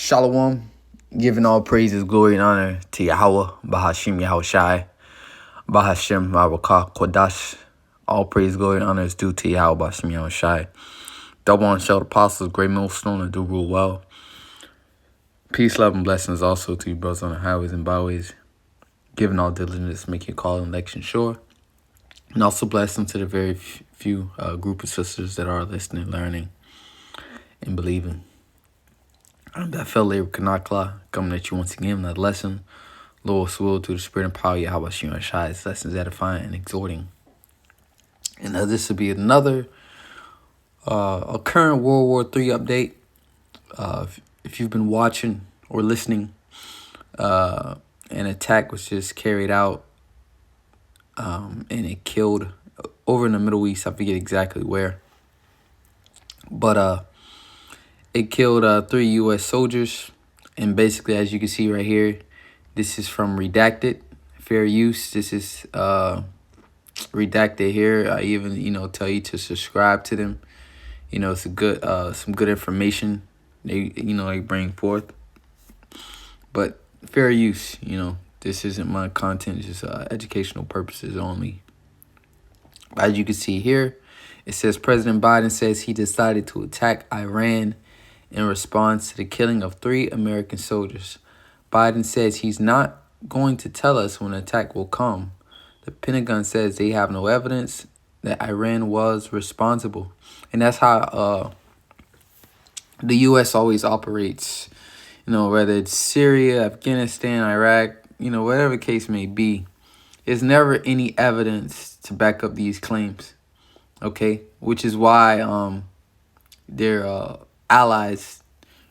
Shalom, giving all praises, glory, and honor to Yahweh, Bahashim Yahushai, Bahashim Marakah Kodash. All praise, glory, and honor is due to Yahweh, Bahashim Yahushai. Double on Shell Apostles, great millstone, and do rule well. Peace, love, and blessings also to you, brothers on the highways and byways, giving all diligence, make your call and election sure. And also blessings to the very few group of sisters that are listening, learning, and believing. I'm that fellow Labor Kanakla, coming at you once again with another lesson. Lord's will through the spirit and power, Yahweh Shema Shai's lessons edifying and exhorting. And this will be another a current World War III update. If you've been watching or listening, an attack was just carried out and it killed over in the Middle East. I forget exactly where. But it killed 3 U.S. soldiers. And basically, as you can see right here, this is from Redacted, fair use. This is Redacted here. I even, tell you to subscribe to them. It's a good, some good information they bring forth. But fair use, this isn't my content, it's just educational purposes only. As you can see here, it says President Biden says he decided to attack Iran in response to the killing of 3 American soldiers. Biden says he's not going to tell us when an attack will come. The Pentagon says they have no evidence that Iran was responsible. And that's how the U.S. always operates, whether it's Syria, Afghanistan, Iraq, whatever the case may be. There's never any evidence to back up these claims, okay? Which is why their allies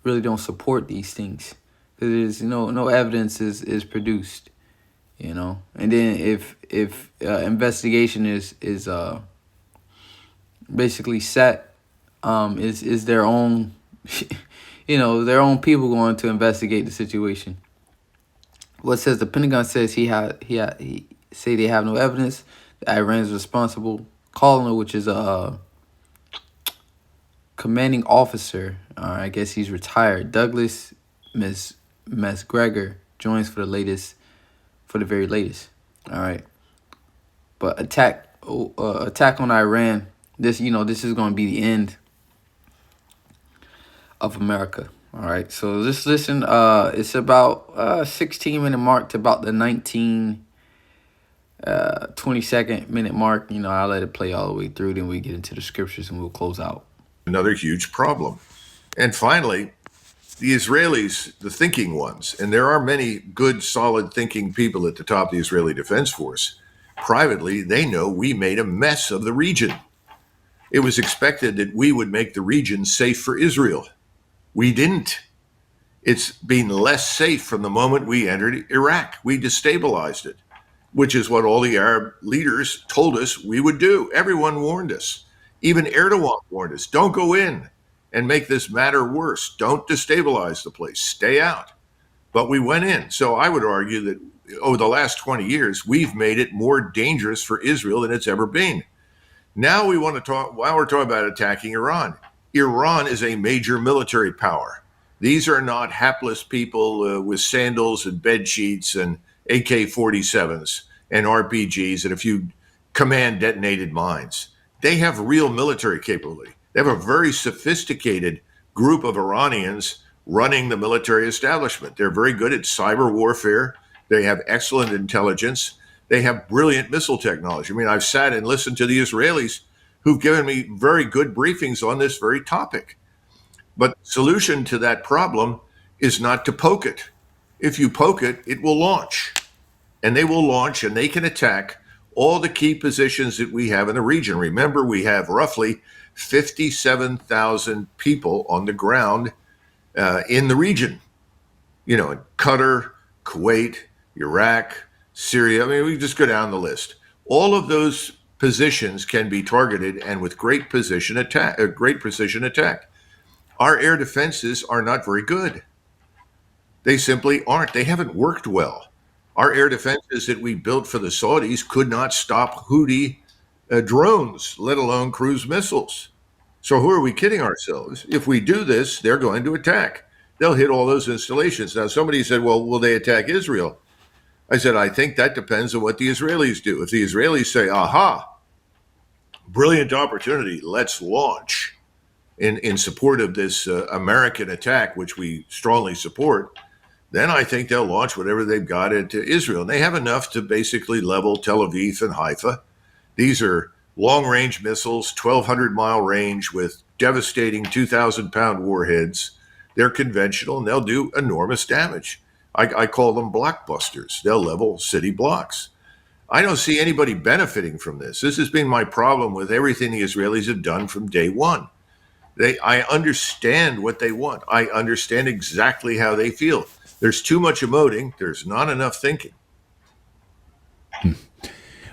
really don't support these things. Because there's no evidence is produced, And then if investigation is basically set, is their own, their own people going to investigate the situation. What says the Pentagon says he say they have no evidence that Iran is responsible. Colonel, which is a commanding officer, I guess he's retired. Douglas Masgregor joins for the very latest. All right, but attack on Iran. This is going to be the end of America. All right, so just listen. It's about 16-minute mark to about the 22nd minute mark. I'll let it play all the way through. Then we get into the scriptures and we'll close out. Another huge problem. And finally, the Israelis, the thinking ones, and there are many good, solid thinking people at the top of the Israeli Defense Force. Privately, they know we made a mess of the region. It was expected that we would make the region safe for Israel. We didn't. It's been less safe from the moment we entered Iraq. We destabilized it, which is what all the Arab leaders told us we would do. Everyone warned us. Even Erdogan warned us, don't go in and make this matter worse. Don't destabilize the place. Stay out. But we went in. So I would argue that over the last 20 years, we've made it more dangerous for Israel than it's ever been. Now we want to talk, while we're talking about attacking Iran. Iran is a major military power. These are not hapless people with sandals and bed sheets and AK-47s and RPGs and a few command detonated mines. They have real military capability. They have a very sophisticated group of Iranians running the military establishment. They're very good at cyber warfare. They have excellent intelligence. They have brilliant missile technology. I mean, I've sat and listened to the Israelis who've given me very good briefings on this very topic. But the solution to that problem is not to poke it. If you poke it, it will launch. And they will launch and they can attack all the key positions that we have in the region. Remember, we have roughly 57,000 people on the ground in the region. In Qatar, Kuwait, Iraq, Syria. I mean, we just go down the list. All of those positions can be targeted and with great precision attack. Our air defenses are not very good. They simply aren't. They haven't worked well. Our air defenses that we built for the Saudis could not stop Houthi drones, let alone cruise missiles. So who are we kidding ourselves? If we do this, they're going to attack. they'll hit all those installations. Now, somebody said, well, will they attack Israel? I said, I think that depends on what the Israelis do. If the Israelis say, aha, brilliant opportunity, let's launch in support of this American attack, which we strongly support, then I think they'll launch whatever they've got into Israel. And they have enough to basically level Tel Aviv and Haifa. These are long range missiles, 1,200-mile range with devastating 2,000-pound warheads. They're conventional and they'll do enormous damage. I call them blockbusters. They'll level city blocks. I don't see anybody benefiting from this. This has been my problem with everything the Israelis have done from day one. I understand what they want. I understand exactly how they feel. There's too much emoting. There's not enough thinking.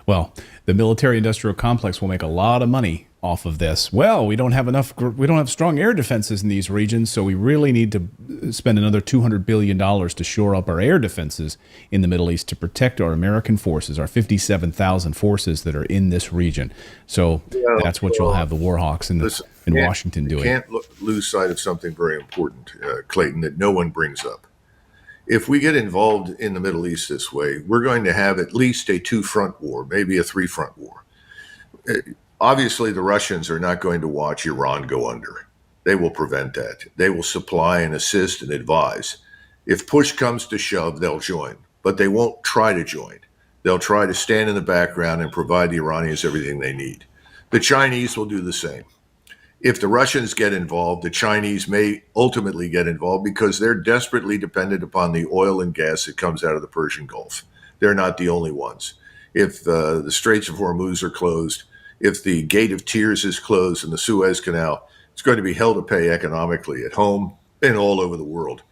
Well, the military-industrial complex will make a lot of money off of this. Well, we don't have strong air defenses in these regions, so we really need to spend another $200 billion to shore up our air defenses in the Middle East to protect our American forces, our 57,000 forces that are in this region. So that's what you'll have the Warhawks in Washington doing. You can't lose sight of something very important, Clayton, that no one brings up. If we get involved in the Middle East this way, we're going to have at least a two-front war, maybe a three-front war. Obviously, the Russians are not going to watch Iran go under. They will prevent that. They will supply and assist and advise. If push comes to shove, they'll join, but they won't try to join. They'll try to stand in the background and provide the Iranians everything they need. The Chinese will do the same. If the Russians get involved, the Chinese may ultimately get involved because they're desperately dependent upon the oil and gas that comes out of the Persian Gulf. They're not the only ones. If the Straits of Hormuz are closed, if the Gate of Tears is closed and the Suez Canal, it's going to be hell to pay economically at home and all over the world.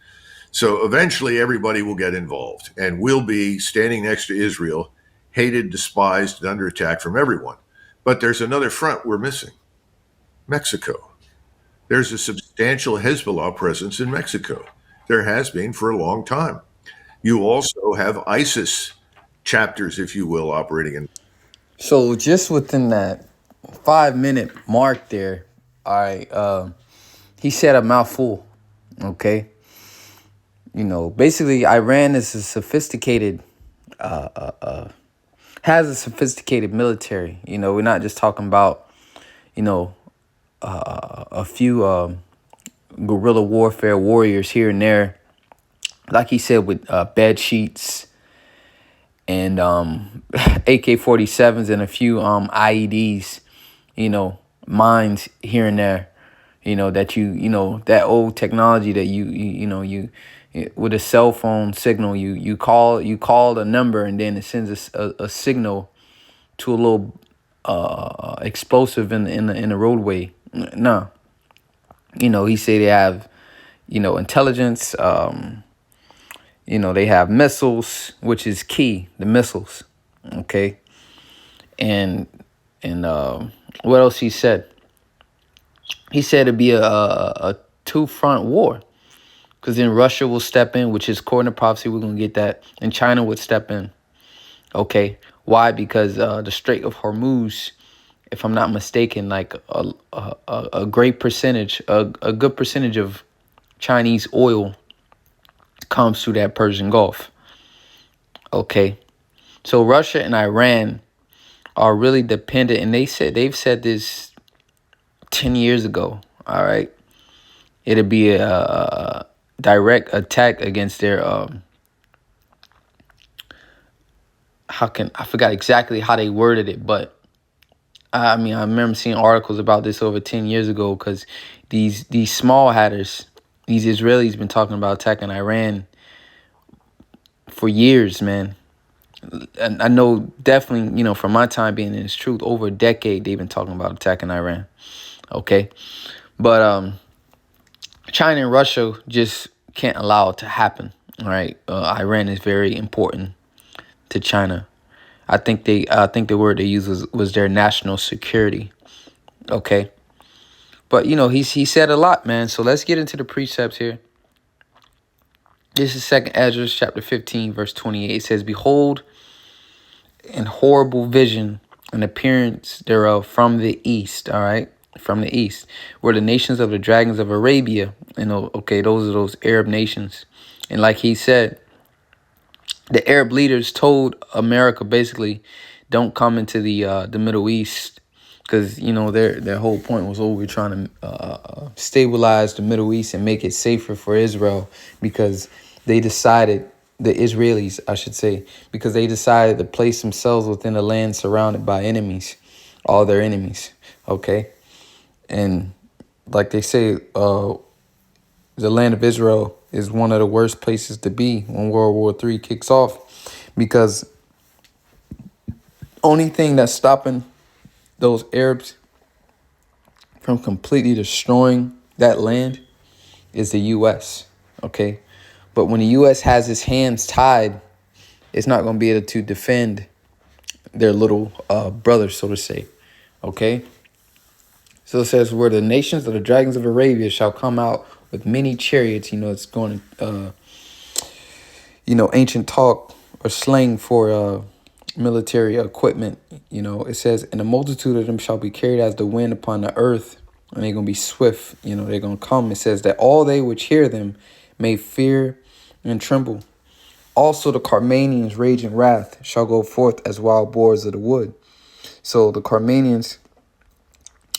So eventually everybody will get involved and we'll be standing next to Israel, hated, despised, and under attack from everyone. But there's another front we're missing. Mexico. There's a substantial Hezbollah presence in Mexico. There has been for a long time. You also have ISIS chapters, if you will, operating in. So just within that 5-minute mark there, all right, he said a mouthful. Okay. You know, basically Iran is a sophisticated, has a sophisticated military. You know, we're not just talking about, you know, a few guerrilla warfare warriors here and there, like he said, with bed sheets and AK-47s and a few IEDs, you know, mines here and there, you know, that you know, that old technology that you with a cell phone signal, you call a number and then it sends a signal to a little explosive in the roadway. No, you know, he said they have, you know, intelligence. You know, they have missiles, which is key. The missiles, okay. And what else he said? He said it'd be a two-front war, because then Russia will step in, which is according to prophecy. We're gonna get that, and China would step in. Okay, why? Because the Strait of Hormuz, if I'm not mistaken, like a great percentage, a good percentage of Chinese oil comes through that Persian Gulf. Okay, so Russia and Iran are really dependent, and they've said this 10 years ago. All right, it'd be a direct attack against their I forgot exactly how they worded it, but I mean, I remember seeing articles about this over 10 years ago, because these small hatters, these Israelis, been talking about attacking Iran for years, man. And I know definitely, you know, from my time being in this truth, over a decade, they've been talking about attacking Iran. Okay. But China and Russia just can't allow it to happen. All right. Iran is very important to China. I think the word they used was their national security. Okay. But, you know, he said a lot, man. So let's get into the precepts here. This is 2nd Ezra chapter 15, verse 28. It says, "Behold, in horrible vision, an appearance thereof from the east." All right. from the east, were the nations of the dragons of Arabia. And okay, those are those Arab nations. And like he said, the Arab leaders told America basically, don't come into the Middle East, because their whole point was, we're trying to stabilize the Middle East and make it safer for Israel, because they decided, the Israelis, I should say, because they decided to place themselves within a land surrounded by enemies, all their enemies. Okay, and like they say, the land of Israel is one of the worst places to be when World War III kicks off, because only thing that's stopping those Arabs from completely destroying that land is the U.S., okay? But when the U.S. has its hands tied, it's not going to be able to defend their little brother, so to say, okay? So it says, where the nations of the dragons of Arabia shall come out with many chariots. It's going to, ancient talk or slang for military equipment. It says, and a multitude of them shall be carried as the wind upon the earth, and they're going to be swift. They're going to come. It says that all they which hear them may fear and tremble. Also the Carmanians rage in wrath shall go forth as wild boars of the wood. So the Carmanians,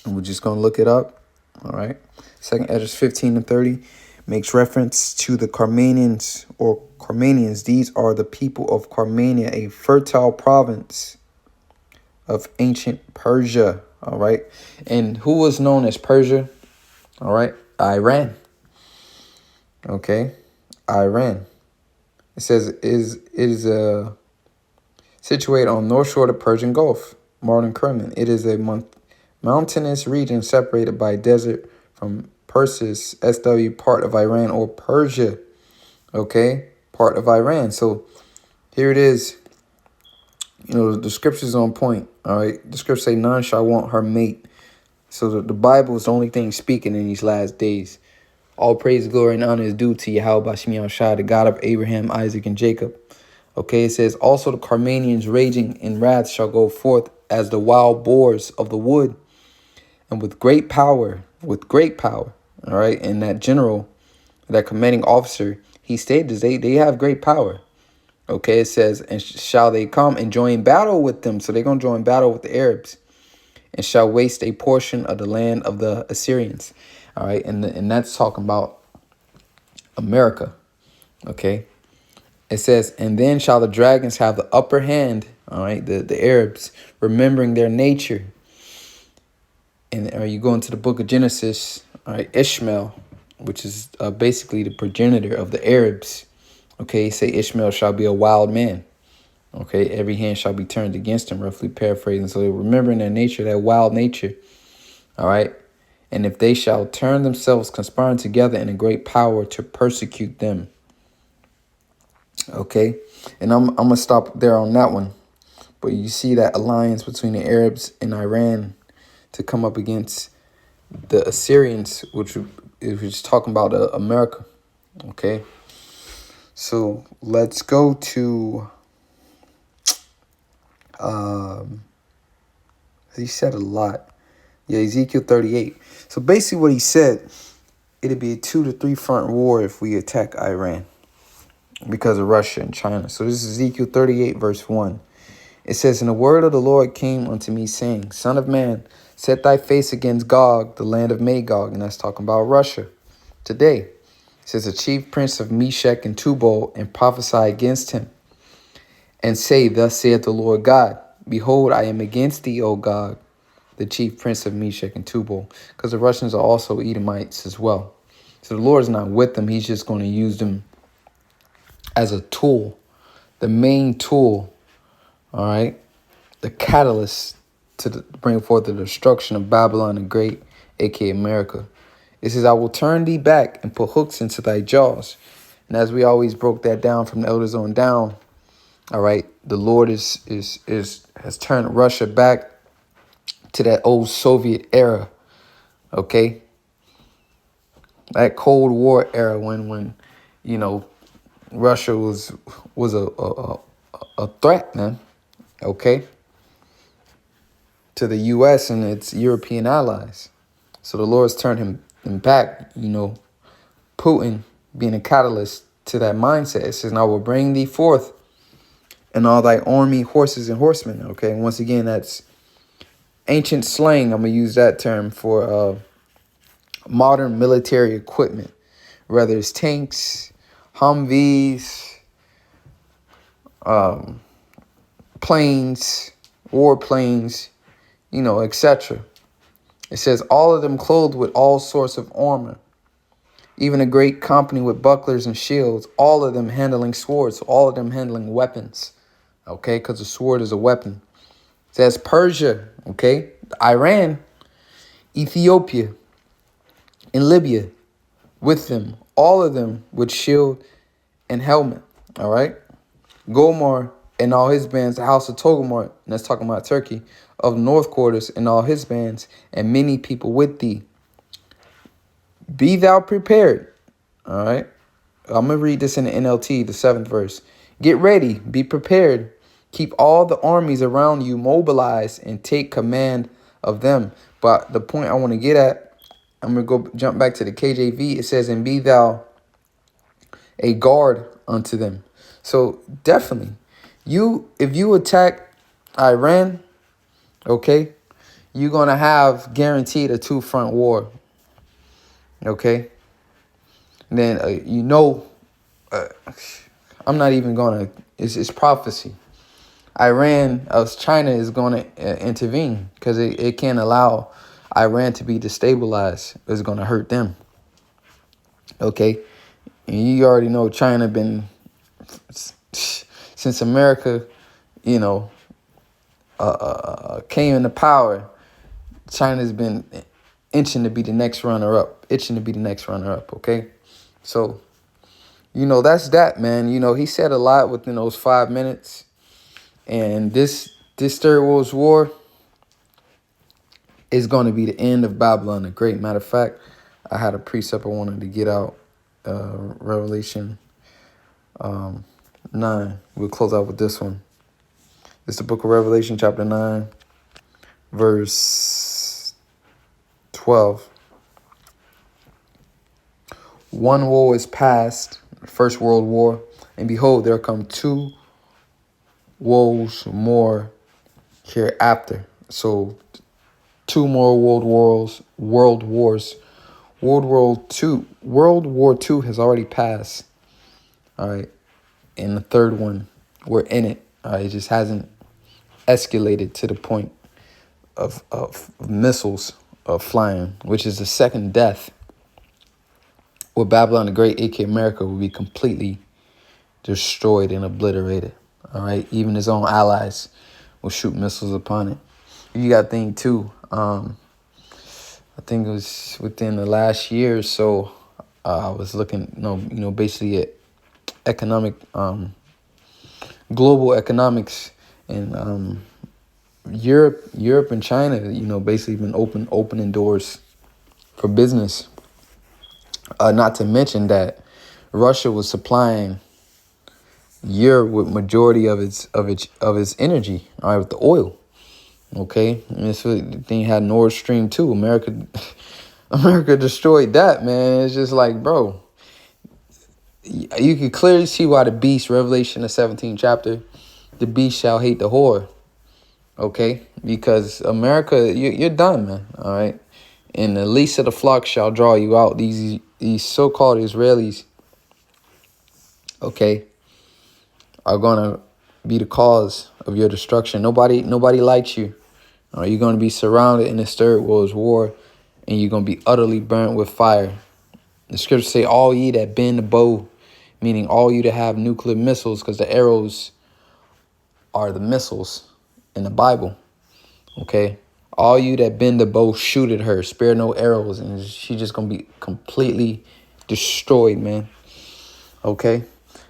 and we're just going to look it up. All right. 2nd Esdras 15:30 makes reference to the Carmanians or Carmanians. These are the people of Carmania, a fertile province of ancient Persia. All right. And who was known as Persia? All right. Iran. Okay. Iran. It says it is situated on north shore of the Persian Gulf, modern Kerman. It is a mountainous region separated by desert from Persis, SW, part of Iran, or Persia. Okay, part of Iran. So here it is. The scripture's on point. All right, the scriptures say none shall want her mate. So the Bible is the only thing speaking in these last days. All praise, glory, and honor is due to Yahweh Bashim Yahushua, the God of Abraham, Isaac, and Jacob. Okay, it says, also the Carmanians raging in wrath shall go forth as the wild boars of the wood, and with great power. All right, and that general, that commanding officer, he stated they have great power. Okay, it says, and shall they come and join battle with them? So they're going to join battle with the Arabs, and shall waste a portion of the land of the Assyrians. All right, and that's talking about America. Okay, it says, and then shall the dragons have the upper hand. All right, the Arabs, remembering their nature. And you go into the book of Genesis. All right, Ishmael, which is basically the progenitor of the Arabs. Okay, say Ishmael shall be a wild man. Okay, every hand shall be turned against him, roughly paraphrasing. So they're remembering their nature, that wild nature. All right. And if they shall turn themselves, conspiring together in a great power to persecute them. Okay. And I'm going to stop there on that one. But you see that alliance between the Arabs and Iran to come up against the Assyrians, which is talking about America. Okay. So let's go to, he said a lot. Yeah, Ezekiel 38. So basically what he said, it'd be a 2 to 3 front war if we attack Iran because of Russia and China. So this is Ezekiel 38, verse 1. It says, and the word of the Lord came unto me, saying, Son of man, set thy face against Gog, the land of Magog. And that's talking about Russia today. It says, the chief prince of Meshech and Tubal, and prophesy against him, and say, thus saith the Lord God, behold, I am against thee, O Gog, the chief prince of Meshech and Tubal, because the Russians are also Edomites as well. So the Lord is not with them. He's just going to use them as a tool, the main tool, all right, the catalyst to bring forth the destruction of Babylon the Great, aka America. It says, I will turn thee back and put hooks into thy jaws. And as we always broke that down from the elders on down, all right, the Lord has turned Russia back to that old Soviet era, okay? That Cold War era when Russia was a threat, man, okay, to the U.S. and its European allies, So the Lord's turned him back, Putin being a catalyst to that mindset. It says, and I will bring thee forth and all thy army, horses and horsemen. Okay, and once again, that's ancient slang. I'm going to use that term for modern military equipment, whether it's tanks, Humvees, planes, warplanes, etc. It says all of them clothed with all sorts of armor, even a great company with bucklers and shields, all of them handling swords, all of them handling weapons, okay, because the sword is a weapon. It says Persia, okay, Iran, Ethiopia, and Libya with them, all of them with shield and helmet, all right? Gomor and all his bands, the house of Togomor, and that's talking about Turkey, of north quarters and all his bands, and many people with thee. Be thou prepared, all right? I'm going to read this in the NLT, the 7th verse. Get ready, be prepared. Keep all the armies around you mobilized and take command of them. But the point I want to get at, I'm going to jump back to the KJV. It says, and be thou a guard unto them. So definitely, if you attack Iran, okay, you're going to have guaranteed a two-front war, okay? And then, I'm not even going to, it's prophecy. China is going to intervene because it can't allow Iran to be destabilized. It's going to hurt them, okay? And you already know China been, since America, came into power, China's been itching to be the next runner-up, okay? So, that's that, man. He said a lot within those 5 minutes. And this Third World War is going to be the end of Babylon the Great. Matter of fact, I had a precept I wanted to get out, Revelation 9. We'll close out with this one. It's the book of Revelation, chapter 9, verse 12. One woe is past, First World War, and behold, there come two woes more hereafter. So 2 more world wars. World War II has already passed. All right. And the third one, we're in it. All right. It just hasn't escalated to the point of missiles flying, which is the second death, where Babylon the Great, aka America, will be completely destroyed and obliterated. All right, even his own allies will shoot missiles upon it. You got to think too. I think it was within the last year or so. I was looking, basically at global economics, and Europe and China, basically been opening doors for business. Not to mention that Russia was supplying Europe with majority of its energy, all right, with the oil. Okay, and this thing had Nord Stream 2. America destroyed that, man. It's just like, bro, you can clearly see why the beast, Revelation the 17th chapter, the beast shall hate the whore. Okay, because America, you're done, man. All right, and the least of the flock shall draw you out. These so-called Israelis, okay, are gonna be the cause of your destruction. Nobody likes you. You're gonna be surrounded in this Third World War, and you're gonna be utterly burnt with fire. The scriptures say, "All ye that bend the bow," meaning all you that have nuclear missiles, because the arrows are the missiles in the Bible. Okay, all you that bend the bow, shoot at her, spare no arrows, and she's just gonna be completely destroyed, man. Okay,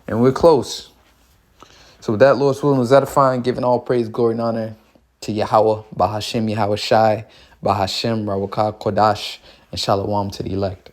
and we're close. So with that, Lord's willing, was edifying, giving all praise, glory, and honor to Yahweh, Bahashem, Yahweh Shai, Bahashem, Rawakah, Kodash, and Shalom to the elect.